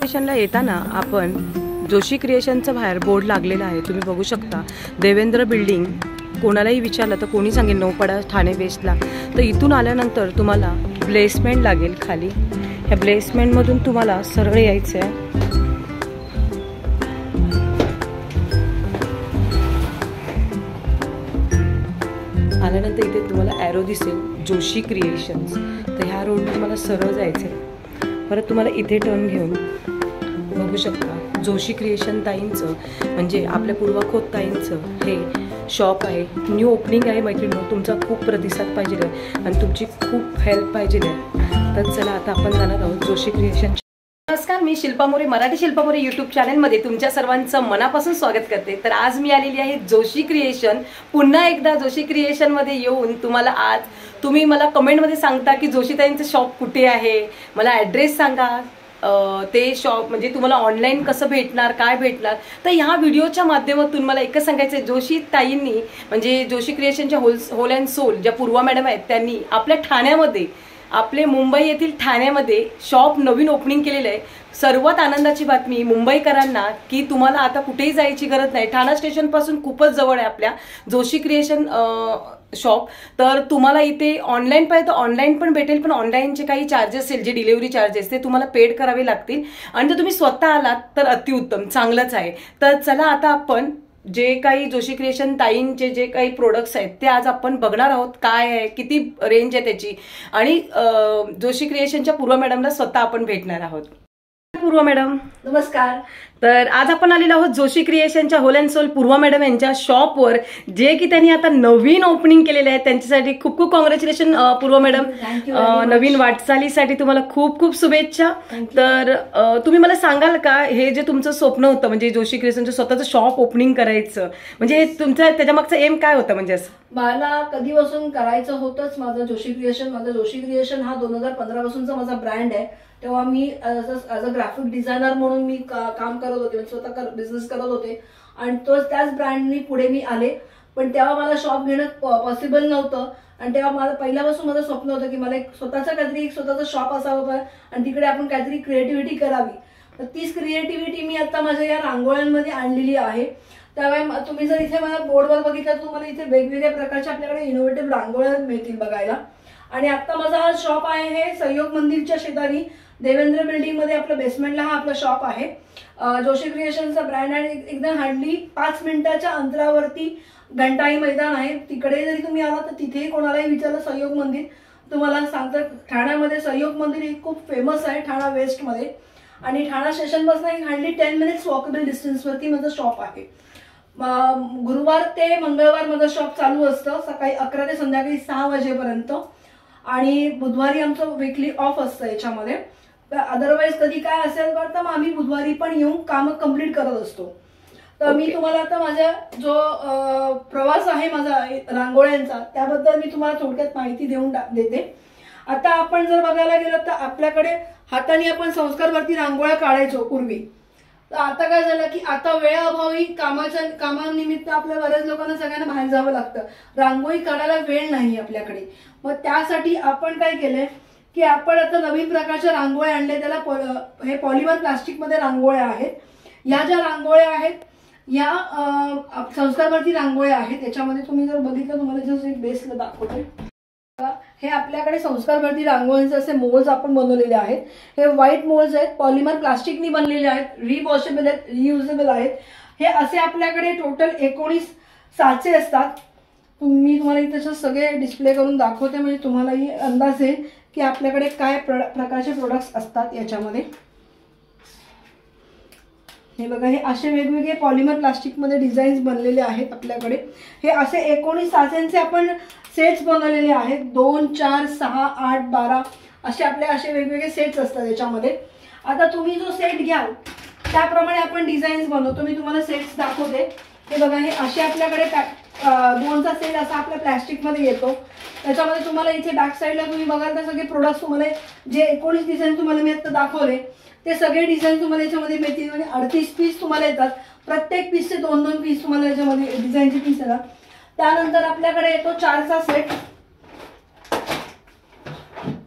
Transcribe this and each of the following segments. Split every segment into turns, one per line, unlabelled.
स्टेशनला येताना आपण जोशी क्रिएशनचं बाहेर बोर्ड लागलेला आहे, तुम्ही बघू शकता. देवेंद्र बिल्डिंग. कोणालाही विचारलं तर कोणी सांगेल नौपाडा ठाणे वेस्टला. तर इथून आल्यानंतर तुम्हाला प्लेसमेंट लागेल खाली. ह्या प्लेसमेंटमधून तुम्हाला सरळ यायचं आहे. आल्यानंतर इथे तुम्हाला ॲरो दिसेल जोशी क्रिएशन्स. तर ह्या रोडने तुम्हाला सरळ जायचं आहे. परत तुम्हाला इथे टर्न घेऊन बघू शकता जोशी क्रिएशन ताईंचं म्हणजे आपल्या पूर्वा खोत ताईंचं हे शॉप आहे. न्यू ओपनिंग आहे मैत्रिणी. तुमचा खूप प्रतिसाद पाहिजे आहे आणि तुमची खूप हेल्प पाहिजे आहे. तर चला आता आपण जाणार आहोत जोशी क्रिएशन. नमस्कार, मी शिल्पा मोरे, मराठी शिल्पा मोरे यूट्यूब चॅनलमध्ये तुमच्या सर्वांचं मनापासून स्वागत करते. तर आज मी आलेली आहे जोशी क्रिएशन. पुन्हा एकदा जोशी क्रिएशनमध्ये येऊन तुम्हाला आज तुम्ही मला कमेंटमध्ये सांगता की जोशीताईंचं शॉप कुठे आहे, मला ॲड्रेस सांगा. ते शॉप म्हणजे तुम्हाला ऑनलाईन कसं भेटणार, काय भेटणार. तर ह्या व्हिडिओच्या माध्यमातून मला एकच सांगायचं आहे, जोशी ताईंनी म्हणजे जोशी क्रिएशनच्या होल अँड सोल ज्या पूर्वा मॅडम आहेत त्यांनी आपल्या ठाण्यामध्ये, आपले मुंबई येथील ठाण्यामध्ये शॉप नवीन ओपनिंग केलेलं आहे. सर्वात आनंदाची बातमी मुंबईकरांना की तुम्हाला आता कुठेही जायची गरज नाही. ठाणा स्टेशनपासून खूपच जवळ आहे आपल्या जोशी क्रिएशन शॉप. तर तुम्हाला इथे ऑनलाईन पाहिजे तर ऑनलाईन पण भेटेल, पण ऑनलाईनचे काही चार्जेस असेल जे डिलिव्हरी चार्जेस ते तुम्हाला पेड करावे लागतील. आणि जर तुम्ही स्वतः आलात तर अतिउत्तम, चांगलंच आहे. तर चला आता आपण जे काही जोशी क्रिएशन ताईंचे जे काही प्रोडक्ट्स आहेत ते आज आपण बघणार आहोत. काय आहे, किती रेंज आहे त्याची, आणि जोशी क्रिएशनच्या पूर्वा मॅडमला स्वतः आपण भेटणार आहोत. पूर्वा मॅडम
नमस्कार.
तर आज आपण आलेलो आहोत जोशी क्रिएशनच्या whole and soul Purva madam यांच्या शॉपवर, जे की त्यांनी आता नवीन ओपनिंग केलेले आहे. त्यांच्यासाठी खूप खूप कॉंग्रॅच्युलेशन पूर्वा मॅडम. नवीन वाटचालीसाठी तुम्हाला खूप खूप शुभेच्छा. तर तुम्ही मला सांगाल का हे जे तुमचं स्वप्न होतं म्हणजे जोशी क्रिएशनचं स्वतःचं शॉप ओपनिंग करायचं, म्हणजे हे तुमचं त्याच्यामागचं एम काय होतं? म्हणजे असं
मला कधीपासून करायचं होतंच माझं जोशी क्रिएशन. माझं जोशी क्रिएशन हा 2015 पासूनचा माझा ब्रँड आहे. तेव्हा मी ॲज अ ग्राफिक डिझायनर म्हणून मी काम करत होते, म्हणजे स्वतः बिझनेस करत होते आणि त्याच ब्रँडनी पुढे मी आले. पण तेव्हा मला शॉप घेणं पॉसिबल नव्हतं आणि तेव्हा मला पहिल्यापासून माझं स्वप्न होतं की मला एक स्वतःचं काहीतरी एक स्वतःचं शॉप असावं आणि तिकडे आपण काहीतरी क्रिएटिव्हिटी करावी. तर तीच क्रिएटिव्हिटी मी आता माझ्या या रांगोळ्यांमध्ये आणलेली आहे. त्यामुळे तुम्ही जर इथे मला बोर्डवर बघितलं तर तुम्हाला इथे वेगवेगळ्या प्रकारच्या आपल्याकडे इनोव्हेटिव्ह रांगोळ्या मिळतील बघायला. आणि आता माझा हा शॉप आहे हे सहयोग मंदिरच्या शेजारी देवेंद्र बिल्डिंग मध्ये आपलं बेसमेंटला हा आपला शॉप आहे. जोशी क्रिएशनचा ब्रँड आहे. एकदम हार्डली 5 मिनिटाच्या अंतरावरती घंटाई मैदान आहे. तिकडे जरी तुम्ही आला तर तिथेही कोणालाही विचारलं सहयोग मंदिर तुम्हाला सांगतात. ठाण्यामध्ये सहयोग मंदिर हे खूप फेमस आहे ठाणा वेस्ट मध्ये. आणि ठाणा स्टेशन पासून हार्डली 10 मिनिट्स वॉकेबल डिस्टन्स वरती माझं शॉप आहे. गुरुवार ते मंगळवार माझं शॉप चालू असतं सकाळी 11 ते संध्याकाळी 6 वाजेपर्यंत. आणि बुधवारी आमचं वीकली ऑफ असतं याच्यामध्ये. अदरवाईज कधी काय असेल तर मग आम्ही बुधवारी पण येऊन काम कम्प्लीट करत असतो. तर मी तुम्हाला आता माझा जो प्रवास आहे माझा रांगोळ्यांचा त्याबद्दल मी तुम्हाला थोडक्यात माहिती देते. आता आपण जर बघायला गेलं तर आपल्याकडे हाताने आपण संस्कारवरती रांगोळ्या काढायचो पूर्वी. तर आता काय झालं की आता वेळाअभावी कामानिमित्त आपल्या बऱ्याच लोकांना सगळ्यांना बाहेर जावं लागतं. रांगोळी काढायला वेळ नाही आपल्याकडे. मग त्यासाठी आपण काय केलंय की आपण आता नवीन प्रकारच्या रांगोळ्या आणल्या. त्याला हे पॉलिमर प्लास्टिकमध्ये रांगोळ्या आहेत. या ज्या रांगोळ्या आहेत या संस्कारवरती रांगोळ्या आहेत. याच्यामध्ये तुम्ही जर बघितलं तुम्हाला जसं एक बेसला दाखवते हे आपल्याकडे संस्कारवरती रांगोळ्यांचे असे मोल्ड्स आपण बनवलेले आहेत. हे व्हाईट मोल्ड्स आहेत, पॉलिमर प्लास्टिकनी बनलेले आहेत, रिवॉशेबल आहेत, रियुजेबल आहेत. हे असे आपल्याकडे टोटल 19 साचे असतात. मी तुम्हाला इथे सगळे डिस्प्ले करून दाखवते म्हणजे तुम्हालाही अंदाज येईल की आपल्याकडे काय प्रकारचे प्रोडक्ट्स असतात याच्यामध्ये. हे बघा हे असे वेगवेगळे पॉलिमर प्लास्टिकमध्ये डिझाईन्स बनलेले आहेत आपल्याकडे. हे असे 19 साच्यांचे आपण सेट्स बनवलेले आहेत. 2, 4, 6, 8, 12 असे वेगवेगळे सेट्स असतात याच्यामध्ये. आता तुम्ही जो सेट घ्याल त्याप्रमाणे आपण डिझाईन्स बनवतो. मी तुम्हाला सेट्स दाखवते. हे बघा हे असे आपल्याकडे 2चा सेट असा आपल्या प्लॅस्टिकमध्ये येतो. त्याच्यामध्ये तुम्हाला इथे बॅक साईडला तुम्ही बघाल तर सगळे प्रोडक्ट्स तुम्हाला जे 19 डिझाईन तुम्हाला मी आता दाखवले ते सगळे डिझाईन तुम्हाला याच्यामध्ये मिळतील. म्हणजे 38 पीस तुम्हाला येतात. प्रत्येक पीसचे 2-2 पीस तुम्हाला याच्यामध्ये डिझाईनचे पीस येतात. त्यानंतर आपल्याकडे येतो 4चा सेट.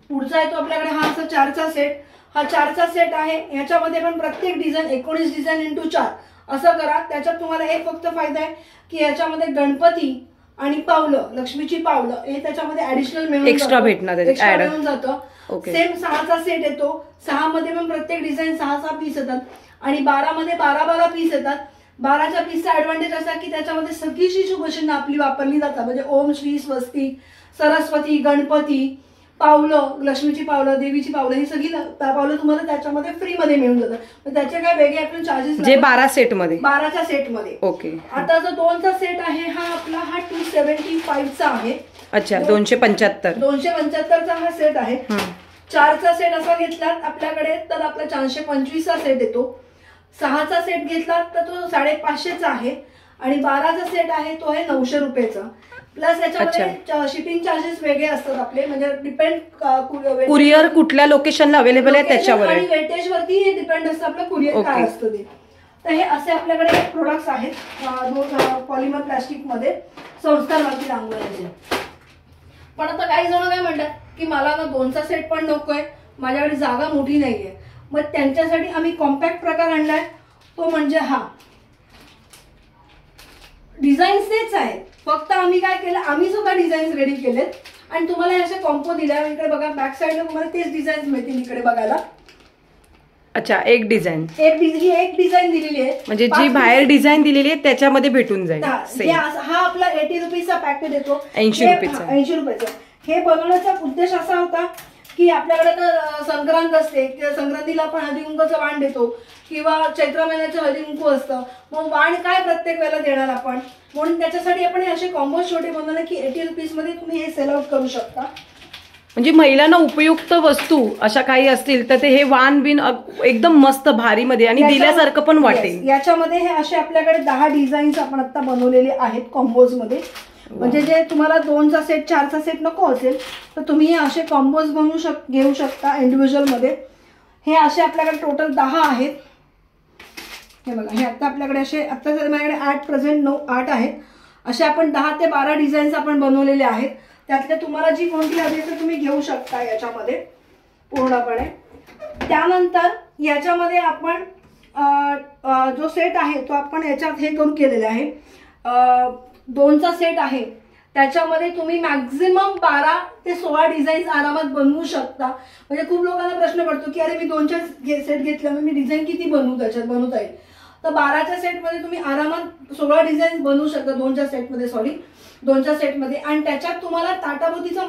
पुढचा येतो आपल्याकडे हा असा 4चा सेट. हा 4चा सेट आहे. ह्याच्यामध्ये पण प्रत्येक डिझाईन 19 डिझाईन इंटू 4 असं करा. त्याच्यात तुम्हाला एक फक्त फायदा आहे की ह्याच्यामध्ये गणपती आणि पावलं, लक्ष्मीची पावलं हे त्याच्यामध्ये ऍडिशनल मिळून
एक्स्ट्रा भेटणार,
एक्स्ट्रा मिळून जातं.
ओके.
सेम 6चा सेट येतो. 6 मध्ये पण प्रत्येक डिझाईन 6 पीस येतात आणि 12 मध्ये 12 पीस येतात. 12च्या पीसचा ऍडव्हान्टेज असा की त्याच्यामध्ये सगळीची शुभचिन्ह आपली वापरली जातात. म्हणजे ओम, श्री, स्वस्ती, सरस्वती, गणपती, पावलं, लक्ष्मीची पावलं, देवीची पावलं ही सगळी पावलं तुम्हाला त्याच्यामध्ये फ्रीमध्ये मिळून जातात. त्याचे काय वेगळे आपण चार्जेस
जे 12 सेट मध्ये,
12च्या सेटमध्ये.
ओके.
आता जो 2चा सेट आहे हा आपला 275चा आहे.
अच्छा, 275.
275चा हा सेट आहे. 4चा सेट असा घेतला आपल्याकडे तर आपला 425चा सेट येतो. 6चा सेट घेतला तर तो 550चा आहे आणि 12चा सेट आहे तो आहे 900 रुपयाचा. प्लस याच्यामध्ये शिपिंग चार्जेस वेगळे असतात आपले, म्हणजे डिपेंड
कुरिअर कुठल्या लोकेशनला अवेलेबल आहे त्याच्यावर
आणि वेटेज वरती हे डिपेंड असतं आपलं कुरिअर काय असतं ते. तर हे असे आपल्याकडे प्रोडक्ट्स आहेत 2 पॉलिमर प्लास्टिक मध्ये संस्कारवरती रांगोळ्याचे. पण आता काही जण काय म्हणतात की मला ना 2चा सेट पण नकोय, माझ्याकडे जागा मोठी नाहीये. मग त्यांच्यासाठी आम्ही कॉम्पॅक्ट प्रकार आणलाय, तो म्हणजे हा. डिझाईन्स तेच आहेत, फक्त आम्ही काय केलं, आम्ही सुद्धा डिझाईन्स रेडी केलेत आणि तुम्हाला असे कॉम्पो दिल्या. इकडे बघा बॅक साईडला तुम्हाला तेच डिझाईन्स मिळतील इकडे बघायला.
अच्छा, एक डिझाईन,
एक डिझाईन दिलेली आहे,
म्हणजे जी बाहेर डिझाईन दिलेली आहे त्याच्यामध्ये भेटून जाईल.
हा आपला 80 रुपीजचा पॅकेट येतो.
80 रुपयाचा.
80 रुपयाचा. हे बनवण्याचा उद्देश असा होता की आपल्याकडे तर संक्रांत असते, संक्रांतीला आपण हळदी कुंकूचं वाण देतो किंवा चैत्र महिन्याचं हळदी कुंकू असतं. मग वाण काय प्रत्येक वेळेला देणार आपण, म्हणून त्याच्यासाठी आपण हे असे कॉम्बो छोटे बनवले की 80 रुपीज मध्ये तुम्ही हे सेल आउट करू शकता.
म्हणजे महिलांना उपयुक्त वस्तू अशा काही असतील तर ते हे वाण बिन एकदम मस्त भारी मध्ये आणि दिल्यासारखं पण वाटेल.
याच्यामध्ये हे असे आपल्याकडे 10 डिझाईन्स आपण आता बनवलेले आहेत कॉम्बोज मध्ये. म्हणजे जे तुम्हाला 2चा सेट 4चा सेट नको असेल तर तुम्ही हे असे कॉम्बोज घेऊ शकता इंडिव्हिज्युअल मध्ये. हे असे आपल्याकडे टोटल 10 आहेत. हे बघा, हे आता आपल्याकडे असे, आता माझ्याकडे 8 आहेत. असे आपण 10 ते 12 डिझाईन्स आपण बनवलेले आहेत. त्यातल्या तुम्हाला जी कोणती हवी तर तुम्ही घेऊ शकता याच्यामध्ये पूर्णपणे. त्यानंतर याच्यामध्ये आपण जो सेट आहे तो आपण याच्यात हे करून केलेला आहे. 2चा सेट आहे त्याच्यामध्ये तुम्ही मॅक्झिमम 12 ते 16 डिझाईन्स आरामात बनवू शकता. म्हणजे खूप लोकांना प्रश्न पडतो की अरे मी 2चा सेट घेतला मी डिझाईन किती बनवू, त्याच्यात बनवता येईल. तर 12च्या सेटमध्ये तुम्ही आरामात 16 डिझाईन बनवू शकता 2च्या सेटमध्ये. आणि त्याच्यात तुम्हाला ताटाभोवतीचं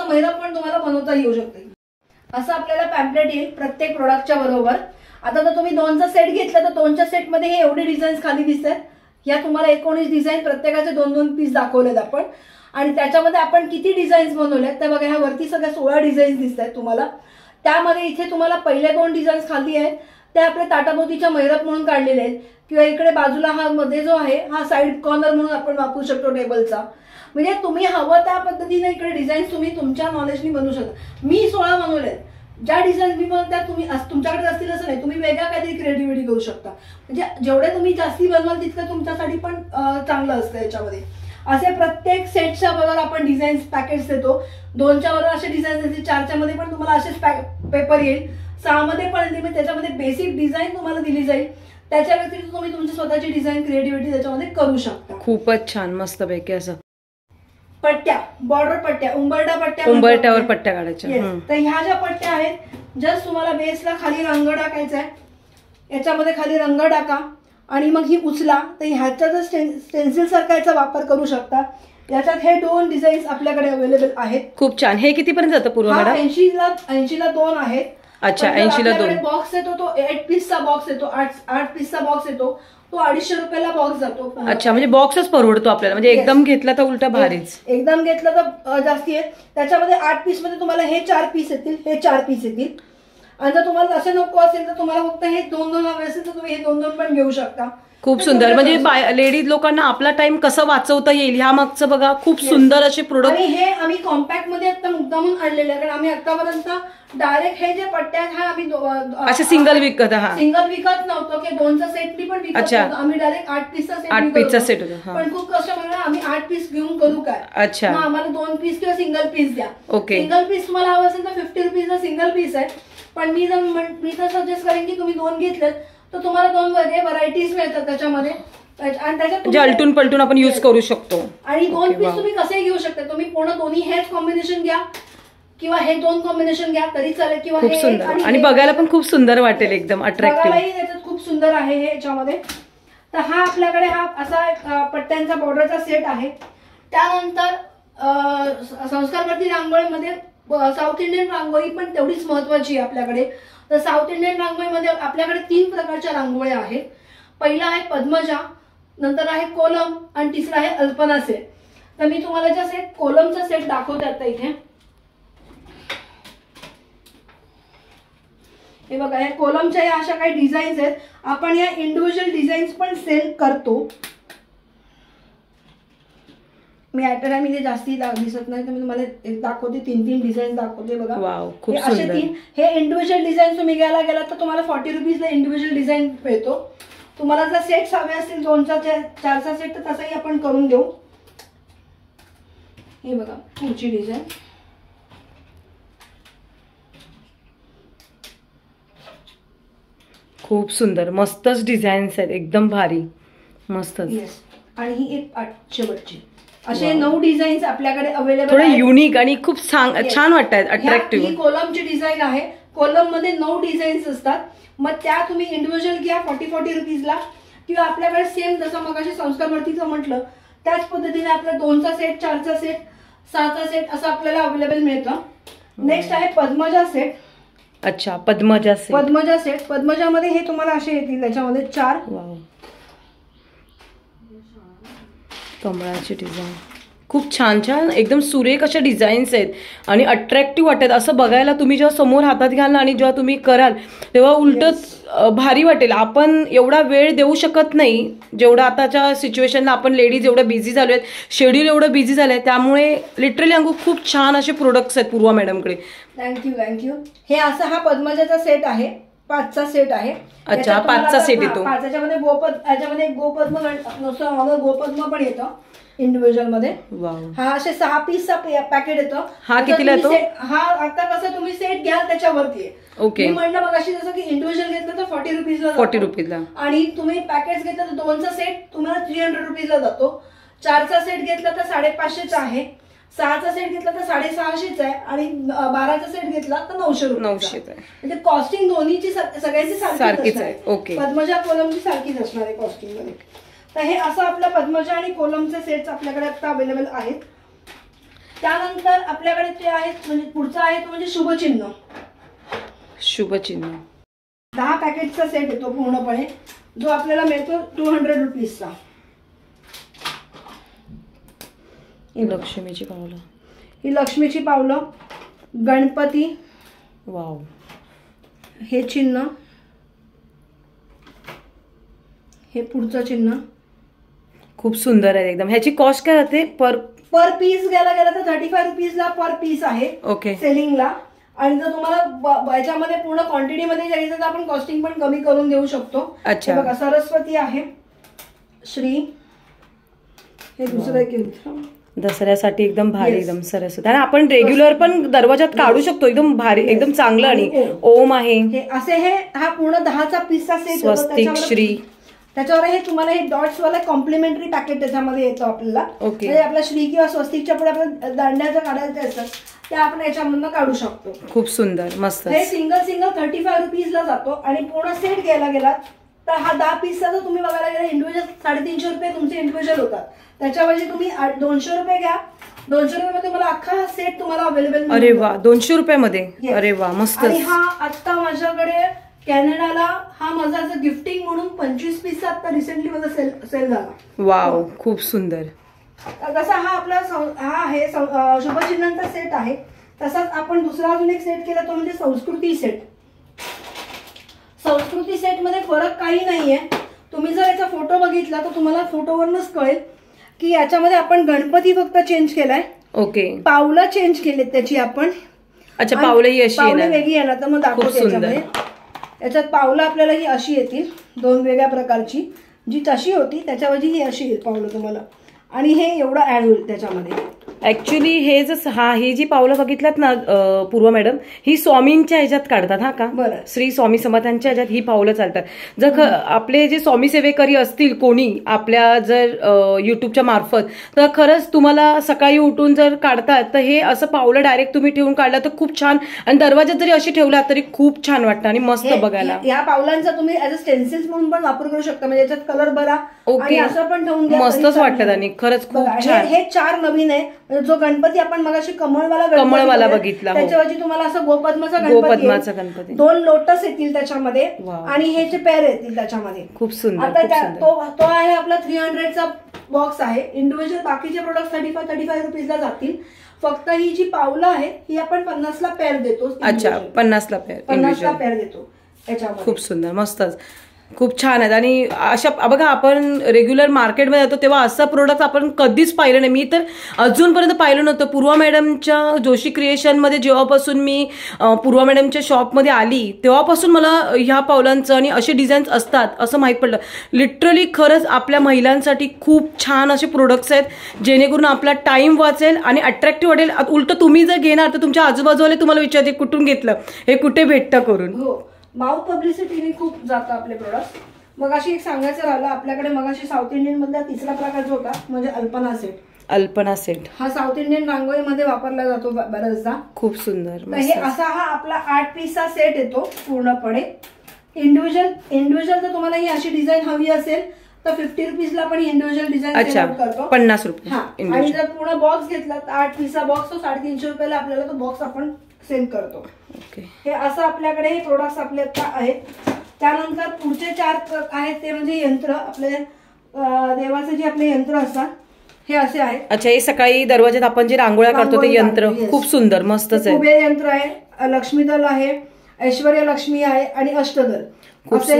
मैरप पण तुम्हाला बनवता येऊ शकते. असं आपल्याला पॅम्पलेट येईल प्रत्येक प्रोडक्टच्या बरोबर. आता जर तुम्ही 2चा सेट घेतला तर 2च्या सेटमध्ये हे एवढे डिझाईन्स खाली दिसतात. या तुम्हाला 19 डिझाईन, प्रत्येकाचे 2-2 पीस दाखवलेत आपण. आणि त्याच्यामध्ये आपण किती डिझाईन्स बनवल्यात त्या बघा, ह्या वरती सगळ्या 16 डिझाईन्स दिसत आहेत तुम्हाला. त्यामध्ये इथे तुम्हाला पहिल्या 2 डिझाईन्स खाली आहेत त्या आपल्या ताटाभोवतीच्या मैरप म्हणून काढलेले आहेत. किंवा इकडे बाजूला हा मध्ये जो आहे हा साईड कॉर्नर म्हणून आपण वापरू शकतो टेबलचा. म्हणजे तुम्ही हवं त्या पद्धतीने इकडे डिझाईन्स तुम्ही तुमच्या नॉलेजनी बनवू शकता. मी 16 बनवलेत. ज्या डिझाईन मी बनवतात तुम्ही तुमच्याकडे असतील असं नाही, तुम्ही वेगळा काहीतरी क्रिएटिव्हिटी करू शकता. म्हणजे जेवढे तुम्ही जास्ती बनवाल तितकं तुमच्यासाठी पण चांगलं असतं याच्यामध्ये. असे प्रत्येक सेटच्या बरोबर आपण डिझाईन्स पॅकेट्स देतो. 2च्या बरोबर असे डिझाईन्स येतील, 4च्या मध्ये पण तुम्हाला असेच पेपर येईल, 6 मध्ये पण येईल. त्याच्यामध्ये बेसिक डिझाईन तुम्हाला दिली जाईल. त्याच्या व्यतिरिक्त तुम्ही तुमची स्वतःची डिझाईन क्रिएटिव्हिटी त्याच्यामध्ये करू शकता.
खूपच छान, मस्त पैकी. असं
पट्ट्या, बॉर्डर पट्ट्या,
उंबरट्यावर पट्ट्या काढायच्या.
तर ह्या ज्या पट्ट्या आहेत, जस्ट तुम्हाला बेसला खाली रंग टाकायचा आहे, याच्यामध्ये खाली रंग टाका आणि मग ही उचला. तर ह्याचा स्टेन्सिल सारखा याचा वापर करू शकता. याच्यात हे 2 डिझाईन्स आपल्याकडे अवेलेबल आहेत.
खूप छान. हे कितीपर्यंत जातं पूर्ण मॅडम?
80ला 2 आहेत.
अच्छा, 80ला 2.
बॉक्स येतो तो 8 पीसचा बॉक्स येतो, 8 पीसचा बॉक्स येतो, तो 250 रुपयाला बॉक्स जातो.
अच्छा, म्हणजे बॉक्सच परवडतो आपल्याला. म्हणजे एकदम घेतला तर उलटा भारीच.
एकदम घेतलं तर जास्ती आहे. त्याच्यामध्ये 8 पीस मध्ये तुम्हाला हे 4 पीस येतील, हे 4 पीस येतील. आणि जर तुम्हाला असं नको असेल तर तुम्हाला फक्त हे 2-2 हवे असेल तर तुम्ही हे 2-2 पण घेऊ शकता.
खूप सुंदर. म्हणजे लेडीज लोकांना आपला टाइम कसं वाचवता येईल ह्या मागचं बघा खूप सुंदर असे प्रोडक्ट.
आणि हे आम्ही कॉम्पॅक्ट मध्ये आता मुद्दामून आणलेले आहे, कारण आम्ही आतापर्यंत डायरेक्ट हे जे पट्ट्या आहेत हा आम्ही
असे सिंगल विकत
नव्हतो की 2चा सेटनी पण विकत नव्हतो. आम्ही डायरेक्ट 8 पीसचा सेट होता. पण खूप कस्टमरला आम्ही 8 पीस घेऊन करू काय,
अच्छा
मग आम्हाला 2 पीस किंवा सिंगल पीस द्या.
ओके.
सिंगल पीस तुम्हाला हवं असेल तर 50 रुपीजचा सिंगल पीस आहे. पण मी तर सजेस्ट करेन की तुम्ही 2 घेतलेत तर तुम्हाला 2 वेगळे व्हरायटीज मिळतात त्याच्यामध्ये, आणि त्याच्यात
अल्टून पलटून आपण युज करू शकतो.
आणि 2 पीस तुम्ही कसे घेऊ शकता, तुम्ही पूर्ण दोन्ही हेच कॉम्बिनेशन घ्या किंवा हे 2 कॉम्बिनेशन घ्या तरी चालेल, किंवा
खूप सुंदर आणि बघायला पण खूप सुंदर वाटेल, एकदम अट्रॅक्टिव्ह.
त्याच्यात खूप सुंदर आहे हे याच्यामध्ये. तर हा आपल्याकडे हा असा पट्ट्यांचा बॉर्डरचा सेट आहे. त्यानंतर संस्कारवरती रांगोळीमध्ये साऊथ इंडियन रांगोळी पण तेवढीच महत्वाची आहे आपल्याकडे. तर साऊथ इंडियन रांगोळीमध्ये आपल्याकडे 3 प्रकारच्या रांगोळ्या आहेत. पहिला आहे पद्मजा, नंतर आहे कोलम आणि तिसरा आहे अल्पना सेट. तर मी तुम्हाला जे कोलमचा सेट दाखवते आता इथे. हे बघा, या कोलमच्या या अशा काही डिझाईन्स आहेत. आपण या इंडिव्हिज्युअल डिझाईन्स पण सेल करतो. मी ॲटोमॅटिकली जास्ती दिसत नाही तर मी तुम्हाला दाखवते, 3 डिझाईन दाखवते बघा.
खूप
असे 3 हे इंडिव्हिज्युअल डिझाईन तुम्ही घ्यायला गेला तर तुम्हाला 40 रुपीजला इंडिव्हिज्युअल डिझाईन मिळतो. तुम्हाला जर सेट्स हवे असतील 2चा 4चा सेट तर तसंही आपण करून देऊ. हे बघा पुढची डिझाईन.
खूप सुंदर, मस्तच डिझाईन्स आहेत, एकदम भारी, मस्तच.
आणि ही एक शेवटची. असे 9 डिझाईन्स आपल्याकडे अवेलेबल
थोडे युनिक आणि खूप छान वाटतात, अट्रॅक्टिव्ह.
ही कोलमची डिझाईन आहे. कोलम मध्ये 9 डिझाईन्स असतात. मग त्या तुम्ही इंडिव्हिज्युअल घ्या 40 रुपीजला, किंवा आपल्याकडे सेम जसं मगाशी संस्कारवरतीचं म्हटलं त्याच पद्धतीने आपल्या 2चा सेट, 4चा सेट, 6चा सेट असं आपल्याला अवेलेबल मिळतं. नेक्स्ट आहे पद्मजा सेट.
अच्छा, पद्मजा
सेट. पद्मजामध्ये हे तुम्हाला असे येतील, त्याच्यामध्ये 4
कमळाची डिझाईन, खूप छान छान एकदम सुरेख अशा डिझाईन्स आहेत आणि अट्रॅक्टिव्ह वाटतात. असं बघायला तुम्ही जेव्हा समोर हातात घ्याल ना आणि जेव्हा तुम्ही कराल तेव्हा उलटच भारी वाटेल. आपण एवढा वेळ देऊ शकत नाही जेवढा आताच्या सिच्युएशनला आपण लेडीज एवढं बिझी झालो आहेत, शेड्यूल एवढं बिझी झालंय, त्यामुळे लिटरली अंगू खूप छान असे प्रोडक्ट्स आहेत पूर्वा मॅडमकडे.
थँक्यू. हे असं हा पद्मजाचा सेट आहे, 5चा सेट आहे.
अच्छा, 5चा सेट येतो.
याच्यामध्ये गोपद्म पण येतं इंडिव्हिज्युअल मध्ये. हा असे 6 पीसचा पॅकेट येतो.
हा कितीला येतो?
हा आता कसं तुम्ही सेट घ्याल त्याच्यावरती.
ओके.
मी म्हटलं मग अशी जसं की इंडिव्हिज्युअल घेतलं तर 40 रुपीजला, आणि तुम्ही पॅकेट घेतलं तर 2चा सेट तुम्हाला 300 रुपीजला जातो. 4चा सेट घेतला तर 550चा आहे. 6चा सेट घेतला तर 650चा आहे, आणि 12चा सेट घेतला तर 900 आहे. म्हणजे कॉस्टिंग दोन्हीची सगळ्यांची सारखीच आहे.
ओके.
पद्मजा कोलमची सारखीच असणार आहे कॉस्टिंग मध्ये. तर हे असं आपलं पद्मजा आणि कोलमचे सेट्स आपल्याकडे आता अवेलेबल आहेत. त्यानंतर आपल्याकडे ते आहेत, म्हणजे पुढचा आहे तो म्हणजे शुभचिन्ह. 10 पॅकेटचा सेट येतो पूर्णपणे, जो आपल्याला मिळतो 200 रुपीजचा.
लक्ष्मीची पावलं.
ही लक्ष्मीची पावलं, गणपती.
वाव.
हे चिन्ह, हे पुढचं चिन्ह
खूप सुंदर आहे एकदम. ह्याची कॉस्ट काय राहते? पर
पीस घ्यायला गेला तर 35 रुपीजला पर पीस आहे.
ओके.
सेलिंगला. आणि जर तुम्हाला याच्यामध्ये पूर्ण क्वांटिटीमध्ये घ्यायचं तर आपण कॉस्टिंग पण कमी करून देऊ शकतो.
अच्छा.
बघा, सरस्वती आहे, श्री. हे दुसरं एक
दसऱ्यासाठी एकदम भारी, एकदम सरस्वती. आणि आपण रेग्युलर पण दरवाजात काढू शकतो, एकदम भारी, एकदम चांगलं. आणि ओम आहे.
असे हा पूर्ण 10चा पीसचा सेट.
स्वस्तिक श्री.
त्याच्यावर हे तुम्हाला हे डॉट्स वाला कॉम्प्लिमेंटरी पॅकेट त्याच्यामध्ये येतो आपल्याला. म्हणजे आपला श्री किंवा स्वस्तिकच्या पुढे आपल्या दांड्याचं काढायचं असतं त्या आपण याच्यामधून काढू शकतो.
खूप सुंदर, मस्त.
हे सिंगल 35 रुपीजला जातो. आणि पूर्ण सेट घ्यायला गेलात तर हा 10 पीसचा जर तुम्ही बघायला गेला इंडिव्हिज्युअल 350 रुपये तुमचे इंडिव्हिज्युअल होतात. त्याच्याऐवजी तुम्ही 200 रुपये घ्या. 200 रुपयामध्ये तुम्हाला अख्खा सेट तुम्हाला अवेलेबल.
अरे वा, 200 रुपयामध्ये. अरे वा, मस्त.
आणि हा आता माझ्याकडे कॅनडाला हा माझा गिफ्टिंग म्हणून 25 पीसचा आता रिसेंटली माझा सेल झाला.
वाव, खूप सुंदर.
तसा हा आपला हा आहे शुभचिन्हांचा सेट आहे. तसाच आपण दुसरा अजून एक सेट केला तो म्हणजे संस्कृती सेट. संस्कृती सेट मध्ये फरक काही नाहीये. तुम्ही जर याचा फोटो बघितला तर तुम्हाला फोटोवरूनच कळेल की याच्यामध्ये आपण गणपती फक्त चेंज केलाय.
ओके.
पावलं चेंज केलेत त्याची आपण.
अच्छा, पावलं ही अशी
पावलं वेगळी येणार. तर मग दाखवते याच्यामध्ये. याच्यात पावलं आपल्याला ही अशी येतील 2 वेगळ्या प्रकारची. जी तशी होती त्याच्यावरची ही अशी येईल पावलं तुम्हाला. आणि हे एवढं ऍड होईल त्याच्यामध्ये.
ऍक्च्युली हे ही जी पावलं बघितल्यात ना पूर्वा मॅडम, ही स्वामींच्या ह्याच्यात काढतात. हा का?
बरं.
श्री स्वामी समर्थांच्या ह्याच्यात ही पावलं चालतात. जर आपले जे स्वामी सेवेकरी असतील कोणी आपल्या जर युट्यूबच्या मार्फत, तर खरंच तुम्हाला सकाळी उठून जर काढतात तर हे असं पावलं डायरेक्ट तुम्ही ठेवून काढलं तर खूप छान. आणि दरवाजात जरी अशी ठेवलात तरी खूप छान वाटतं आणि मस्त बघायला.
या पावलांचा तुम्ही ऍज अ स्टेन्सिल्स म्हणून पण वापर करू शकता. म्हणजे याच्यात कलर बरा आणि असं पण ठेवून द्या.
मस्तच वाटतात आणि खरंच खूप छान.
हे 4 नवीन आहे. जो गणपती आपण मगाशी कमळवाला
बघितला,
त्याच्यावरची तुम्हाला असं गोपद्माचा गणपती 2 लोटस येतील त्याच्यामध्ये आणि हे जे पेर येतील त्याच्यामध्ये.
खूप सुंदर.
आता तो आहे आपला 300चा बॉक्स आहे. इंडिव्हिज्युअल बाकीचे प्रोडक्ट 35 रुपीजला जातील. फक्त ही जी पावलं आहे ही आपण 50ला पेअर देतो.
अच्छा, 50ला
पेअर देतो याच्यामध्ये.
खूप सुंदर, मस्तच, खूप छान आहेत. आणि अशा बघा, आपण रेग्युलर मार्केटमध्ये जातो तेव्हा असं प्रोडक्ट आपण कधीच पाहिलं नाही. मी तर अजूनपर्यंत पाहिलं नव्हतं. पूर्वा मॅडमच्या जोशी क्रिएशनमध्ये जेव्हापासून मी पूर्वा मॅडमच्या शॉपमध्ये आली तेव्हापासून मला ह्या पावलांचं आणि असे डिझाईन्स असतात असं माहीत पडलं. लिटरली खरंच आपल्या महिलांसाठी खूप छान असे प्रोडक्ट्स आहेत जेणेकरून आपला टाइम वाचेल आणि अट्रॅक्टिव्ह वाटेल. उलट तुम्ही जर घेणार तर तुमच्या आजूबाजूवाले तुम्हाला विचारते कुठून घेतलं, हे कुठे भेटतं करून.
हो, माउथ पब्लिसिटीने खूप जातं आपले प्रोडक्ट. मग अशी एक सांगायचं राहिलं आपल्याकडे मगाशी साऊथ इंडियन मधला 3रा प्रकार जो होता म्हणजे अल्पना सेट.
अल्पना सेट हा
साऊथ इंडियन रांगोळीमध्ये वापरला जातो बऱ्याचदा.
खूप सुंदर.
तर हे असा हा आपला 8 पीसचा सेट येतो पूर्णपणे. इंडिव्हिज्युअल जर तुम्हाला ही अशी डिझाईन हवी असेल तर 50 रुपीजला पण इंडिव्हिज्युअल डिझाईन करतो.
50 रुपये.
आणि जर पूर्ण बॉक्स घेतला तर 8 पीसचा बॉक्स तो 350 रुपयाला आपल्याला तो बॉक्स आपण सेल करतो. हे असं आपल्याकडे हे प्रोडक्ट्स आपले आता आहेत. त्यानंतर पुढचे 4 आहेत ते म्हणजे यंत्र. आपले देवाचे जे आपले यंत्र असतात हे असे आहेत.
अच्छा, हे सकाळी दरवाजात आपण जे रांगोळ्या काढतो ते यंत्र खूप सुंदर, मस्तच आहे.
कुबेर यंत्र आहे, लक्ष्मीदल आहे, ऐश्वर्य लक्ष्मी आहे आणि अष्टदल असे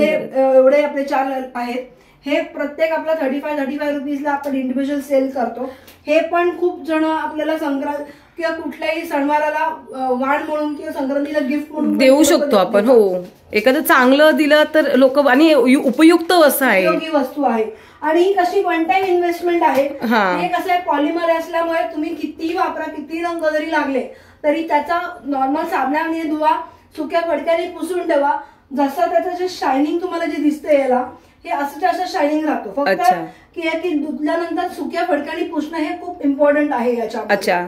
एवढे आपले 4 आहेत. हे प्रत्येक आपला 35 रुपीजला आपण इंडिव्हिज्युअल सेल करतो. हे पण खूप जण आपल्याला संक्रांत किंवा कुठल्याही सणवाराला वाण म्हणून किंवा संक्रांतीला गिफ्ट म्हणून
देऊ शकतो आपण. हो, एखादं चांगलं दिलं तर लोक, आणि उपयुक्त असं आहे,
उपयोगी वस्तू आहे. आणि ही कशी वन टाइम इन्व्हेस्टमेंट आहे. हे कसं आहे, पॉलिमर असल्यामुळे तुम्ही कितीही वापरा, किती रंग जरी लागले तरी त्याचा नॉर्मल साबणाने धुवा, सुक्या फडक्याने पुसून ठेवा. जसं त्याचं जे शायनिंग तुम्हाला जे दिसतंय याला, हे असं शायनिंग राहतो. फक्त की धुतल्यानंतर सुक्या फडक्याने पुसणं हे खूप इम्पॉर्टंट आहे याच्यामध्ये.
अच्छा.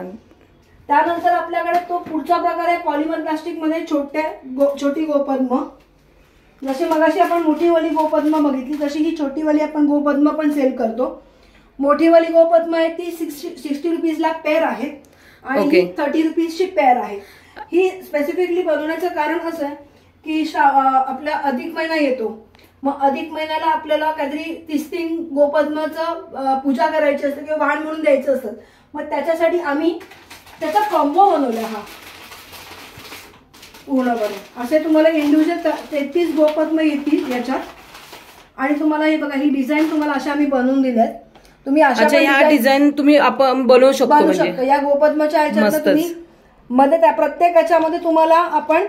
त्यानंतर आपल्याकडे तो पुढचा प्रकार आहे पॉलिमर प्लास्टिक मध्ये छोटी गोपद्म. जशी मगाशी आपण मोठीवाली गोपद्म बघितली तशी ही छोटीवाली आपण गोपद्म पण सेल करतो. मोठीवाली गोपद्म आहे ती 60 रुपीजला पेअर आहे आणि ही 30 रुपीजची पेअर आहे. ही स्पेसिफिकली बनवण्याचं कारण असं आहे की आपला अधिक महिना येतो. मग अधिक महिन्याला आपल्याला काहीतरी 30 गोपद्माचं पूजा करायची असते किंवा वाण म्हणून द्यायचं असतं. मग त्याच्यासाठी आम्ही त्याचा कॉम्बो बनवला. हा पूर्णपणे असे तुम्हाला इंडिव्हिज्युअल 33 गोपद्म येतील याच्यात. आणि तुम्हाला हे बघा, ही डिझाईन तुम्हाला अशा आम्ही बनवून दिल्यात. तुम्ही अशा
ह्या डिझाईन तुम्ही आपण बनवू शकतो.
या गोपद्माच्या ह्याच्यात तुम्ही मध्ये त्या प्रत्येक याच्यामध्ये तुम्हाला आपण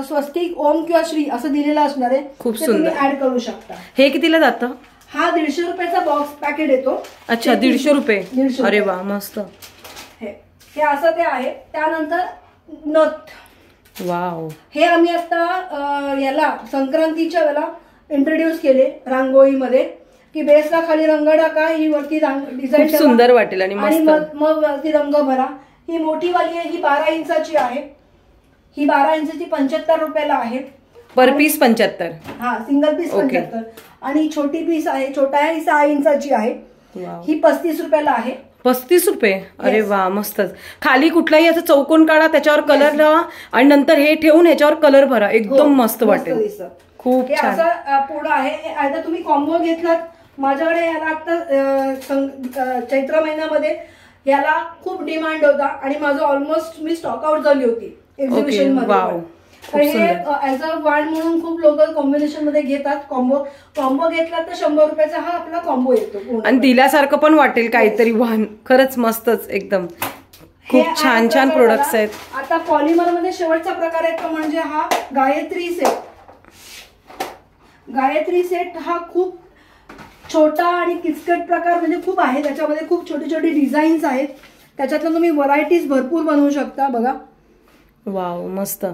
स्वस्तिक, ओम किंवा श्री असं दिलेलं असणार आहे.
खूप सुंदर
ऍड करू शकता.
हे कितीला जातं?
हा 150 रुपयाचा बॉक्स पॅकेट येतो.
अच्छा, 150 रुपये. अरे वा, मस्त.
हे असं ते आहे. त्यानंतर नथ.
वाव.
हे आम्ही आता याला संक्रांतीच्या वेळेला इंट्रोड्यूस केले रांगोळीमध्ये की बेसला खाली रंग टाका, ही वरती डिझाईन
सुंदर वाटेल आणि
मग वरती रंग भरा. ही मोठी वाली आहे, ही 12 इंचाची आहे. ही 12 इंचाची 75 रुपयाला आहे.
पर पीस 75.
हा, सिंगल पीस 75. आणि छोटी पीस आहे, छोटा आहे, ही 6 इंचाची आहे. ही 35 रुपयाला आहे.
35 रुपये. अरे वा, मस्तच. खाली कुठलाही असं चौकोन काढा, त्याच्यावर कलर लावा आणि नंतर हे ठेवून ह्याच्यावर कलर भरा. एकदम मस्त वाटेल. खूप छान.
असं पुढं आहे. आता तुम्ही कॉम्बो घेतलात. माझ्याकडे याला आता चैत्र महिन्यामध्ये याला खूप डिमांड होता आणि माझं ऑलमोस्ट मी स्टॉक आउट झाली होती एक्झिबिशन मध्ये.
खूप
हे
सुंदर.
ऍज अ वाण म्हणून खूप लोक कॉम्बिनेशन मध्ये घेतात. कॉम्बो घेतला तर 100 रुपयाचा हा आपला कॉम्बो येतो पूर्ण.
आणि दिल्यासारखं पण वाटेल काहीतरी वाहन. खरंच मस्तच एकदम. खूप छान छान प्रोडक्ट्स आहेत.
आता पॉलिमर मध्ये शेवटचा प्रकार आहे तो म्हणजे हा गायत्री सेट. गायत्री सेट हा खूप छोटा आणि किचकट प्रकार म्हणजे खूप आहे. त्याच्यामध्ये खूप छोटी छोटी डिझाईन्स आहेत. त्याच्यातून तुम्ही व्हरायटीज भरपूर बनवू शकता. बघा
वाव मस्त.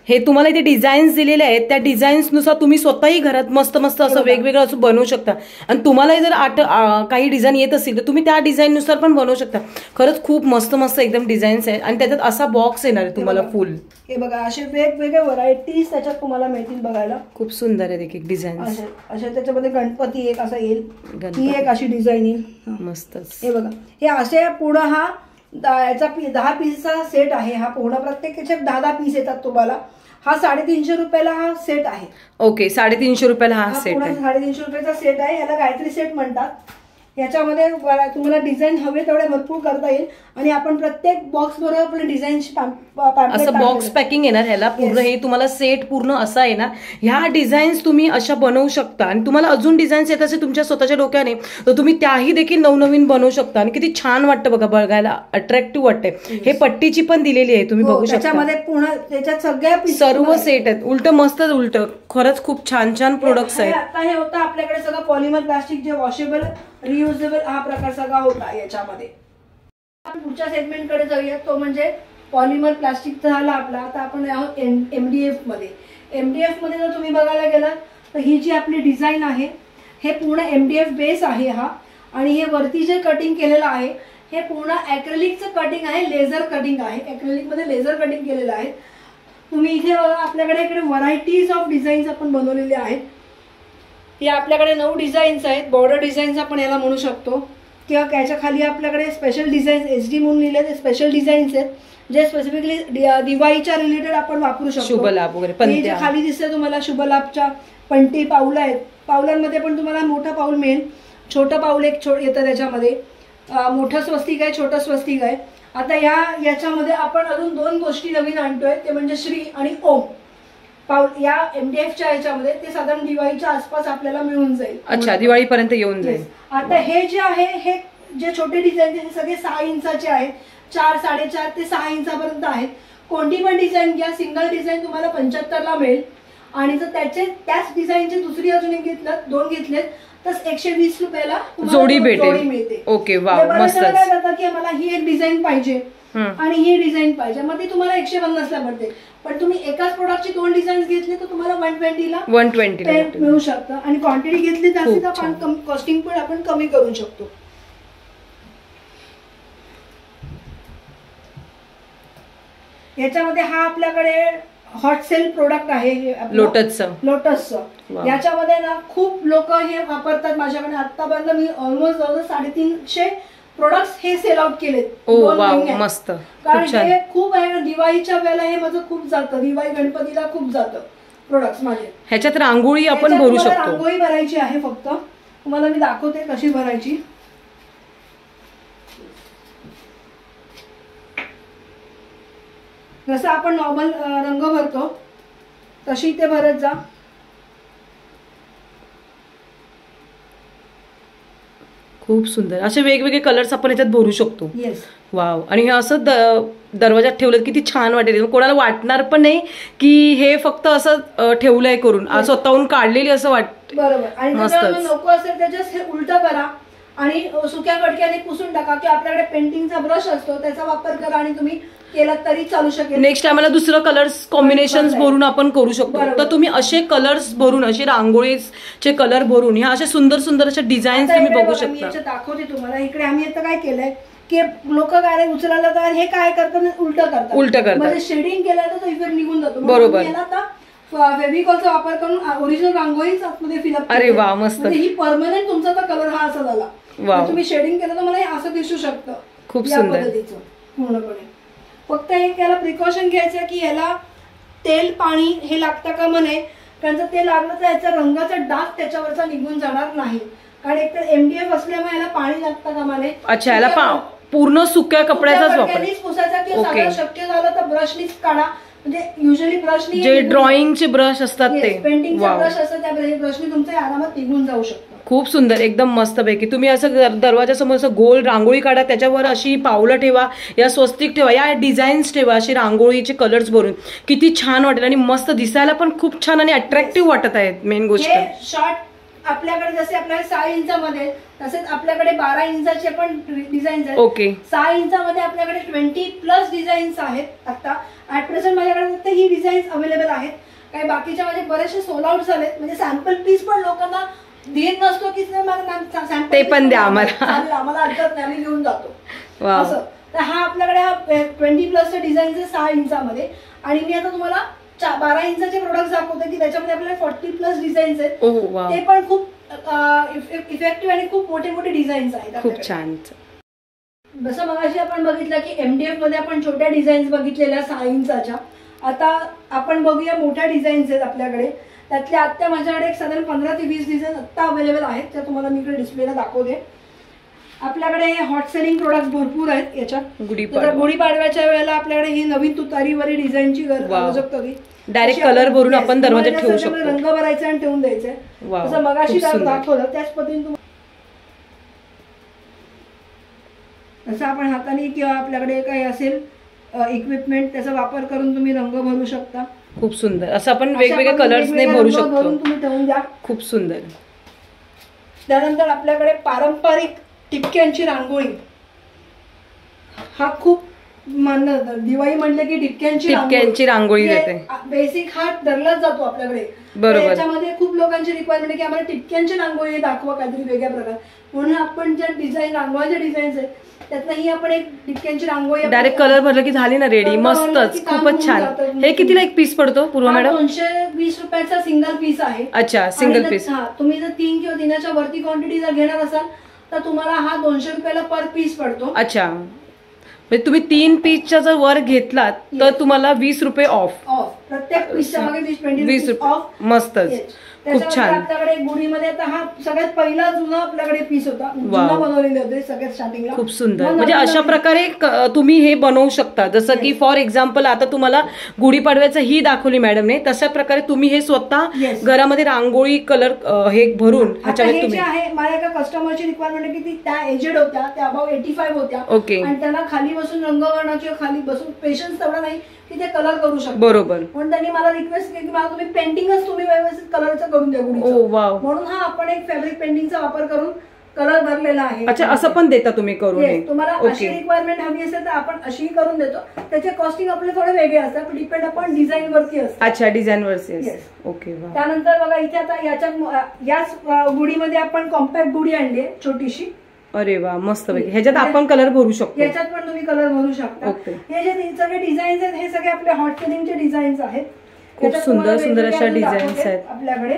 हे तुम्हाला इथे डिझाईन्स दिलेले आहेत, त्या डिझाईन्स नुसार तुम्ही स्वतःही घरात मस्त मस्त असं वेगवेगळं असं बनवू शकता. आणि तुम्हालाही जर काही डिझाईन येत असेल तर तुम्ही त्या डिझाईन नुसार पण बनवू शकता. खरंच खूप मस्त मस्त एकदम डिझाईन्स आहेत. आणि त्याच्यात असा बॉक्स येणार आहे तुम्हाला फुल.
हे बघा असे वेगवेगळे व्हरायटीज त्याच्यात तुम्हाला मिळतील बघायला.
खूप सुंदर आहेत एक एक डिझाईन.
अशा त्याच्यामध्ये गणपती एक असा येईल, ही एक अशी डिझाईन येईल.
मस्तच.
हे बघा हे असे पुढं हा याचा 10 पीसचा सेट आहे. हा पूर्ण प्रत्येक याच्यात 10 पीस येतात तुम्हाला. हा 350 रुपयाला हा सेट आहे.
ओके 350 रुपयाला हा सेट आहे.
350 रुपयाचा सेट आहे. याला गायत्री सेट म्हणतात. याच्यामध्ये तुम्हाला डिझाईन हवे तेवढे भरपूर करता येईल. आणि आपण प्रत्येक बॉक्स बरोबर आपले डिझाईन
असं बॉक्स पॅकिंग येणार ह्याला पूर्ण. हे तुम्हाला सेट पूर्ण असा येणार. ह्या डिझाईन्स तुम्ही अशा बनवू शकता. आणि तुम्हाला अजून डिझाईन्स येत असेल तुमच्या स्वतःच्या डोक्याने तर तुम्ही त्याही देखील नवनवीन बनवू शकता. आणि किती छान वाटतं बघा बघायला, अट्रॅक्टिव्ह वाटते. हे पट्टीची पण दिलेली आहे तुम्ही बघू शकता.
त्याच्यामध्ये पूर्ण त्याच्यात सगळ्या
सर्व सेट आहेत. उलट मस्तच उलट. खरंच खूप छान छान प्रोडक्ट्स आहेत.
आता हे होतं आपल्याकडे सगळं पॉलिमर प्लास्टिक जे वॉशेबल रियुजेबल हा प्रकार सगळा होता याच्यामध्ये. आपण पुढच्या सेगमेंट कडे जाऊया. तो म्हणजे पॉलिमर प्लास्टिकचा झाला आपला. आता आपण आहोत MDF मध्ये. MDF मध्ये जर तुम्ही बघायला गेलात तर ही जी आपली डिझाईन आहे हे पूर्ण MDF बेस आहे हा. आणि हे वरती जे कटिंग केलेलं आहे हे पूर्ण ऍक्रेलिकचं कटिंग आहे, लेझर कटिंग आहे. ऍक्रेलिक मध्ये लेझर कटिंग केलेलं आहे. तुम्ही इथे आपल्याकडे इकडे व्हरायटीज ऑफ डिझाईन्स आपण बनवलेले आहेत. हे आपल्याकडे 9 डिझाईन्स आहेत. बॉर्डर डिझाईन्स आपण याला म्हणू शकतो. किंवा याच्या खाली आपल्याकडे स्पेशल डिझाईन्स SD म्हणून लिहिले ते स्पेशल डिझाईन्स आहेत जे स्पेसिफिकली दिवाळीच्या रिलेटेड आपण वापरू शकतो.
शुभलाभ वगैरे
खाली दिसते तुम्हाला शुभलाभच्या पंटी पाऊल आहेत. पाऊलांमध्ये पण तुम्हाला मोठं पाऊल मिळेल, छोटं पाऊल एक येतं त्याच्यामध्ये. मोठं स्वस्तिक आहे, छोटं स्वस्तिक आहे. आता याच्यामध्ये आपण अजून 2 गोष्टी नवीन आणतोय ते म्हणजे श्री आणि ओम. पाऊल या MDFच्या याच्यामध्ये ते साधारण दिवाळीच्या आसपास आपल्याला मिळून जाईल.
अच्छा दिवाळीपर्यंत येऊन जाईल.
आता हे जे आहे हे जे छोटे डिझाईन हे सगळे 6 इंचाचे आहेत. 4, 4.5 ते 6 इंचापर्यंत आहेत. कोणती पण डिझाईन घ्या, सिंगल डिझाईन तुम्हाला 75 ला मिळेल. आणि जर त्याच डिझाईनची दुसरी अजून एक घेतलं, 2 घेतलेत तर 120 रुपयाला
जोडी मिळते. ओके वाव मस्त.
काय करतात की मला ही एक डिझाईन पाहिजे आणि ही डिझाईन पाहिजे, मग ती तुम्हाला 150 ला पडते. पण तुम्ही एकाच प्रोडक्टची 2 डिझाईन घेतले तर तुम्हाला 120 ला मिळू शकतं. आणि क्वांटिटी घेतली तर आपण कॉस्टिंग पण आपण कमी करू शकतो. याच्यामध्ये हा आपल्याकडे हॉट सेल प्रोडक्ट आहे लोटसचं. याच्यामध्ये ना खूप लोक हे वापरतात. माझ्याकडे आतापर्यंत मी ऑलमोस्ट 350 प्रोडक्ट्स हे सेल आउट केलेत.
मस्त.
कारण हे खूप आहे. दिवाळीच्या वेळेला हे माझं खूप जातं. दिवाळी गणपतीला खूप जातं प्रोडक्ट्स माझे.
ह्याच्यात रांगोळी आपण भरू शकतो.
रांगोळी भरायची आहे फक्त. तुम्हाला मी दाखवते कशी भरायची. जसं आपण नॉर्मल रंग भरतो तशी ते भरत जा.
खूप सुंदर असे वेगवेगळे कलर्स आपण याच्यात भरू शकतो. वाव. आणि हे असं दरवाजात ठेवलं किती छान वाटेल. कोणाला वाटणार पण नाही की हे फक्त असं ठेवलंय करून, स्वतःहून काढलेली असं वाटतं.
बरोबर. आणि नको असेल त्याच्यात हे उलट करा आणि सुक्या कडक्याने पुसून टाका. की आपल्याकडे पेंटिंगचा ब्रश असतो त्याचा वापर करा आणि तुम्ही केला तरी चालू शकेल.
नेक्स्ट टाइमला दुसरं कलर्स कॉम्बिनेशन भरून आपण करू शकतो. तर तुम्ही असे कलर्स भरून, असे रांगोळीचे कलर भरून ह्या अशा सुंदर सुंदर अशा डिझाईन तुम्ही बघू शकता.
दाखवते तुम्हाला. इकडे आम्ही आता काय केलंय की लोक काय उचलायला तर हे काय करतात उलट करतात. म्हणजे शेडिंग केलं तर तो इफेक्ट निघून जातो.
बरोबर.
फेविकॉलचा वापर करून ओरिजिनल रांगोळीच आतमध्ये फिलअप.
अरे वा मस्त.
ही परमनंट तुमचा तर कलर हा असा झाला. तुम्ही शेडिंग केलं तर मला हे असं दिसू शकतं.
खूप सुंदर
पूर्णपणे. फक्त एक याला प्रिकॉशन घ्यायचं की याला तेल पाणी हे लागतं का म्हणे. कारण जर ते लागलं तर याचा रंगाचा डाग त्याच्यावरचा निघून जाणार नाही. कारण एक तर MDF असल्यामुळे याला पाणी लागतं का म्हणे.
अच्छा याला पूर्ण सुक्या कपड्याचाच वापर
पुसायचा. की शक्य झालं तर ब्रशनीच काढा. म्हणजे युजली ब्रशनी
जे ड्रॉइंगचे ब्रश असतात ते,
पेंटिंगचा ब्रश असतात त्या ब्रशनी तुमचं आरामात निघून जाऊ शकतं.
खूप सुंदर, एकदम मस्त पैकी. तुम्ही असं दरवाजासमोर असं गोल रांगोळी काढा, त्याच्यावर अशी पावलं ठेवा, या स्वस्तिक ठेवा, या डिझाईन्स ठेवा, अशी रांगोळीचे कलर्स भरून, किती छान वाटेल आणि मस्त दिसायला पण खूप छान आणि अट्रॅक्टिव्ह वाटत आहेत. मेन गोष्ट
शॉर्ट आपल्याकडे जसे आपल्याकडे 6 इंचामध्ये तसेच आपल्याकडे 12 इंचाचे पण डिझाईन्स आहेत.
ओके.
6 इंचामध्ये आपल्याकडे 20+ डिझाईन्स आहेत. आता ऍट प्रेझेंट माझ्याकडे फक्त ही डिझाईन्स अवेलेबल आहेत. काही बाकीच्या माझे बरेचसे सोल्ड आउट झालेत. म्हणजे सॅम्पल पीस पण लोकांना देत नसतो की
ते पण द्या आम्हाला,
आम्हाला अडचण नाही, आम्ही घेऊन जातो
वाव.
असं. तर हा आपल्याकडे हा 20+ डिझाईन्स आहे 6 इंचामध्ये. आणि मी आता तुम्हाला 12 इंचाचे प्रोडक्ट दाखवते की त्याच्यामध्ये आपल्याला 40+ डिझाईन्स आहेत. ते पण खूप इफेक्टिव्ह आणि खूप मोठे मोठे डिझाईन्स आहेत.
खूप छान.
जसं मगाशी आपण बघितलं की MDF मध्ये आपण छोट्या डिझाईन्स बघितलेल्या 6 इंचाच्या. आता आपण बघूया मोठ्या डिझाईन्स आहेत आपल्याकडे. त्यातल्या आता माझ्याकडे साधारण 15 ते 20 डिझाईन आत्ता अवेलेबल आहेत, त्या तुम्हाला मी इकडे डिस्प्लेला दाखवते. आपल्याकडे हॉट सेलिंग प्रोडक्ट भरपूर आहेत याच्यात. गुढीपाडव्याच्या वेळेला आपल्याकडे ही नवीन तुतारीवरील डिझाईनची गरज आवश्यकता होती.
डायरेक्ट कलर भरून आपण दरवाजात ठेवू शकतो,
रंग भरायचा आणि ठेवून द्यायचे. जसं मगाशी दाखवलं त्याच पद्धतीने असं आपण हाताने किंवा आपल्याकडे काही असेल इक्विपमेंट त्याचा वापर करून तुम्ही रंग भरू शकता.
खूप सुंदर. असं आपण वेगवेगळ्या कलर्सने भरू शकतो.
तुम्ही ठेवून द्या.
खूप सुंदर.
त्यानंतर आपल्याकडे पारंपरिक टिपक्यांची रांगोळी हा खूप मानलं जातं. दिवाळी म्हटलं की टिपक्यांची रांगोळी देते. बेसिक हा धरलाच जातो आपल्याकडे.
बरोबर.
त्याच्यामध्ये खूप लोकांची रिक्वायरमेंट आहे की आम्हाला टिपक्यांची रांगोळी दाखवा काहीतरी वेगळ्या प्रकार. म्हणून आपण ज्या डिझाईन रांगोळ्याचे डिझाईन्स आहेत त्यातही आपण एक टिपक्यांची रांगोळी
डायरेक्ट कलर भरलं की झाली ना रेडी. मस्तच, खूपच छान. हे कितीला एक पीस पडतो पूर्वा मॅडम?
220 रुपयाचा सिंगल पीस आहे.
अच्छा, सिंगल पीस.
तुम्ही जर 3 किंवा 3च्या वरती क्वांटिटी जर घेणार असाल तर तुम्हाला हा 200 रुपयाला पर पीस पडतो.
अच्छा, म्हणजे तुम्ही 3 पीसच्या जर वर घेतलात तर तुम्हाला 20 रुपये ऑफ.
प्रत्येक पीसच्या मागे 20 रुपये ऑफ.
मस्तच, खूप छान.
आपल्याकडे गुढीमध्ये आता हा सगळ्यात पहिला जुना आपल्याकडे पीस होता, जुना बनवलेले होते सगळ्यात स्टार्टिंगला.
खूप सुंदर. म्हणजे अशा प्रकारे तुम्ही हे बनवू शकता. जसं की फॉर एक्झाम्पल आता तुम्हाला गुढीपाडव्याचं ही दाखवली मॅडमने, तशा प्रकारे तुम्ही हे स्वतः घरामध्ये रांगोळी कलर हे भरून ह्याच्यामध्ये तुम्ही.
आहे माझ्या एका कस्टमरची रिक्वायरमेंट की ती त्या एजेड होत्या, त्या अबाव 85 होत्या.
ओके.
आणि त्यांना खाली बसून रंग भरणं किंवा खाली बसून पेशन्स तेवढा नाही की ते कलर करू शकतात.
बरोबर.
म्हणून त्यांनी मला रिक्वेस्ट केली की मला तुम्ही पेंटिंगच तुम्ही व्यवस्थित कलरचं करून द्या गुढीचं. म्हणून हा आपण एक फॅब्रिक पेंटिंगचा वापर करून कलर भरलेला आहे.
अच्छा, असं पण देता तुम्ही करून?
तुम्हाला अशी रिक्वायरमेंट हवी असेल तर आपण अशीही करून देतो. त्याचे कॉस्टिंग आपले थोडे वेगळे असतात, डिपेंड आपण डिझाईन वरती असतं.
अच्छा, डिझाईन वरती. ओके.
त्यानंतर बघा इथे आता याच गुढीमध्ये आपण कॉम्पॅक्ट गुढी आणली आहे छोटीशी.
अरे वा, मस्त पैकी. ह्याच्यात आपण कलर भरू शकतो.
याच्यात पण तुम्ही कलर भरू शकता. हे जे सगळे डिझाईन्स आहेत हे सगळे आपले हॉट सेलिंगचे डिझाईन्स आहेत.
खूप सुंदर सुंदर अशा डिझाईन्स आहेत
आपल्याकडे.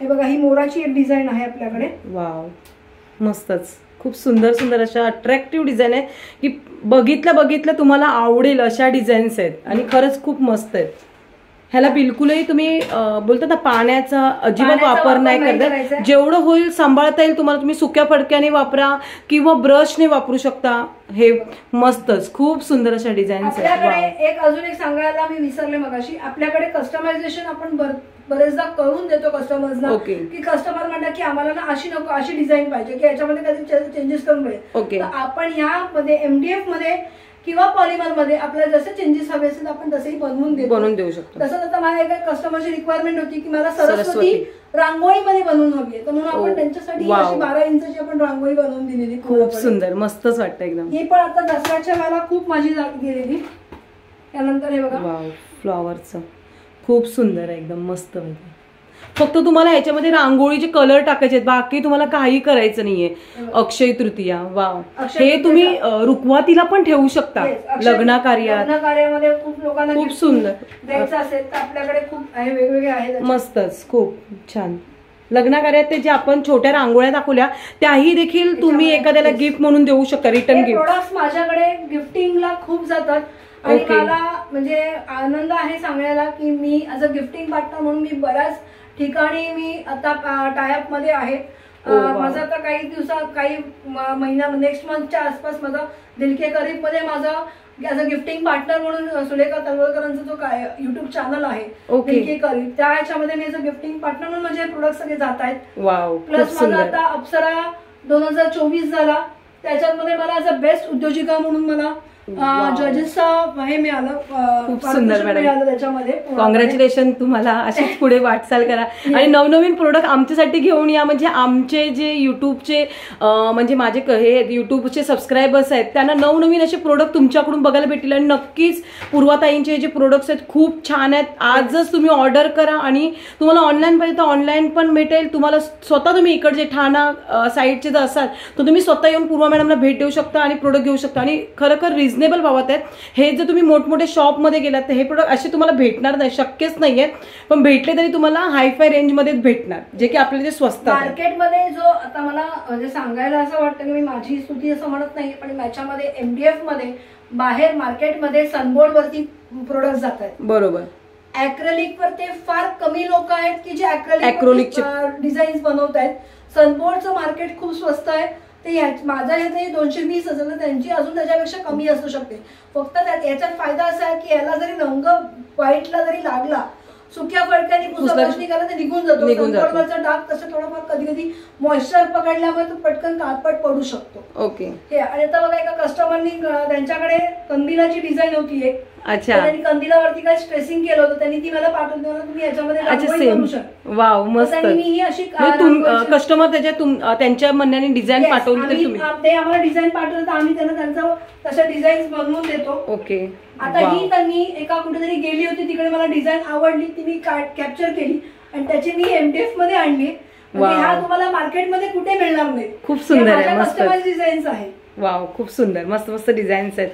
हे बघा, ही मोराची एक डिझाईन आहे आपल्याकडे.
वाव, मस्तच. खूप सुंदर सुंदर अशा अट्रॅक्टिव्ह डिझाईन आहे की बघितलं तुम्हाला आवडेल अशा डिझाईन्स आहेत आणि खरंच खूप मस्त आहेत. ह्याला बिलकुलही तुम्ही बोलतात ना पाण्याचा अजिबात वापर नाही करत. जेवढं होईल सांभाळता येईल तुम्हाला, तुम्ही सुक्या फडक्याने वापरा किंवा ब्रशने वापरू शकता. हे मस्तच, खूप सुंदर अशा डिझाईन्स
आहेत. एक अजून एक सांगायला मी विसरले मगाशी, आपल्याकडे कस्टमायझेशन आपण बरेचदा करून देतो कस्टमर्सना. की कस्टमर म्हणतात की आम्हाला ना अशी नको अशी डिझाईन पाहिजे की याच्यामध्ये कधी चेंजेस करून मिळेल. आपण यामध्ये MDF मध्ये किंवा पॉलिमर मध्ये आपल्याला जसे चेंजेस हवे असेल आपण तसेही बनवून देऊ शकतो. तसंच आता मला एका कस्टमरची रिक्वायरमेंट होती की मला सरस्वती रांगोळीमध्ये बनवून हवी आहे, तर म्हणून आपण त्यांच्यासाठी 12 इंचाची आपण रांगोळी बनवून दिलेली.
खूप सुंदर, मस्तच वाटतं एकदम.
ही पण आता दसऱ्याच्या वेळेला खूप माझी गेलेली. त्यानंतर हे बघा,
फ्लॉवरचं खूप सुंदर आहे एकदम मस्त. फक्त तुम्हाला ह्याच्यामध्ये रांगोळीचे कलर टाकायचे आहेत, बाकी तुम्हाला काही करायचं नाहीये. अक्षय तृतीया, वाव, हे तुम्ही रुखवातीला पण ठेवू शकता. लग्न कार्यामध्ये
खूप लोकांना
खूप सुंदर
द्यायचं असेल तर आपल्याकडे खूप वेगवेगळे आहेत.
मस्तच, खूप छान. लग्न कार्यात ते जे आपण छोट्या रांगोळ्या दाखवल्या त्याही देखील तुम्ही एखाद्याला गिफ्ट म्हणून देऊ शकता. रिटर्न गिफ्ट
प्रोडक्ट्स माझ्याकडे गिफ्टिंगला खूप जातात आणि मला म्हणजे आनंद आहे सांगायला की मी ॲज अ गिफ्टिंग पार्टनर म्हणून मी बऱ्याच ठिकाणी मी आता टायअप मध्ये आहे. माझं आता काही महिन्या नेक्स्ट मंथच्या आसपास माझं दिल के करीब मध्ये माझं ॲज अ गिफ्टिंग पार्टनर म्हणून सुलेखा तळवळकरांचा जो काय युट्यूब चॅनल आहे त्या ह्याच्यामध्ये मी ॲज अ गिफ्टिंग पार्टनर म्हणून माझे प्रोडक्ट सगळे जात आहेत. प्लस माझा आता अप्सरा 2024 झाला, त्याच्यामध्ये मला ॲज अ बेस्ट उद्योजिका म्हणून मला जजेसचा हे मिळालं.
खूप सुंदर मॅडम,
त्याच्यामध्ये
कॉंग्रॅच्युलेशन तुम्हाला. अशीच पुढे वाटचाल करा आणि नवनवीन प्रोडक्ट आमच्यासाठी घेऊन या. म्हणजे आमचे जे युट्यूबचे म्हणजे माझे हे युट्यूबचे सबस्क्रायबर्स आहेत त्यांना नवनवीन असे प्रोडक्ट तुमच्याकडून बघायला भेटतील. आणि नक्कीच पूर्वाताईंचे जे प्रोडक्ट्स आहेत खूप छान आहेत. आजच तुम्ही ऑर्डर करा आणि तुम्हाला ऑनलाईन पाहिजे तर ऑनलाईन पण भेटेल. तुम्हाला स्वतः तुम्ही इकडचे ठाणा साईडचे जर असाल तर तुम्ही स्वतः येऊन पूर्वा मॅडमला भेट देऊ शकता आणि प्रोडक्ट घेऊ शकता. आणि खरोखर रिझनेबल भावात आहेत. हे जर तुम्ही मोठमोठे शॉपमध्ये गेलात तर हे प्रोडक्ट असे तुम्हाला भेटणार नाही, शक्यच नाहीये. पण भेटले तरी तुम्हाला हायफाय रेंजमध्येच भेटणार, जे की आपल्याला जे स्वस्त
मार्केटमध्ये. जो आता मला म्हणजे सांगायला असं वाटतं की मी माझी स्तुती असं म्हणत नाही, पण याच्यामध्ये MDF मध्ये बाहेर मार्केटमध्ये सनबोर्ड वरती प्रोडक्ट जात आहेत.
बरोबर.
ऍक्रेलिक वर ते फार कमी लोक आहेत की जे ऍक्रेलिक डिझाईन्स बनवत आहेत. सनबोर्डचं मार्केट खूप स्वस्त आहे. ते माझा याचा 220 असेल तर त्यांची अजून त्याच्यापेक्षा कमी असू शकते. फक्त याचा फायदा असा आहे की याला जरी रंग व्हाईटला जरी लागला, सुक्या फडक्याने पुसपासणी केला तर निघून जातो. सनबोर्डवरचा डाग तसं थोडंफार कधी कधी मॉइश्चर पकडल्यामुळे तो पटकन काळपट पडू शकतो.
ओके.
हे आणि आता बघा एका कस्टमरनी त्यांच्याकडे कंदिलाची डिझाईन होती एक.
अच्छा.
त्यांनी कंदिलावरती काय स्ट्रेसिंग केलं होतं, त्यांनी ती मला पाठवून दिलं, तुम्ही याच्यामध्ये करू शकता.
वाव, मस्त.
मी ही अशी
कस्टमर त्यांच्या म्हणण्याने डिझाईन पाठवली
ते आम्हाला डिझाईन पाठवलं, आम्ही त्यांना त्यांचं तशा डिझाईन बनवून देतो.
ओके.
आता ही त्यांनी एका कुठेतरी गेली होती, तिकडे मला डिझाईन आवडली, ती मी कॅप्चर केली आणि त्याची मी MDF मध्ये आणली. ह्या तुम्हाला मार्केटमध्ये कुठे मिळणार नाही. खूप सुंदर आहे, कस्टमाइज डिझाईन्स आहे.
वाव, खूप सुंदर, मस्त मस्त डिझाईन्स आहेत.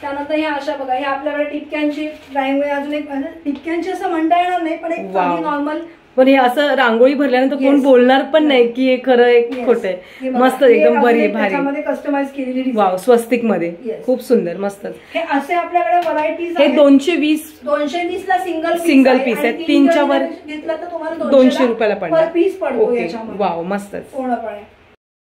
त्यानंतर ह्या अशा बघा, ह्या आपल्याकडे टिपक्यांची ड्रॉइंग, अजून एक टिपक्यांची असं म्हणता येणार नाही, पण एक नॉर्मल.
पण हे असं रांगोळी भरल्यानंतर कोण बोलणार पण नाही की हे खरं एक खोटं आहे. मस्त, एकदम बरी, भारी,
कस्टमाइज केलेली.
वाव, स्वस्तिक मध्ये खूप सुंदर, मस्त.
हे असे आपल्याकडे व्हरायटीज.
हे 220
ला सिंगल पीस आहे.
3च्या वर
घेतलं तर तुम्हाला
200 रुपयाला
पर पीस पडतो.
वाव, मस्त
पूर्णपणे.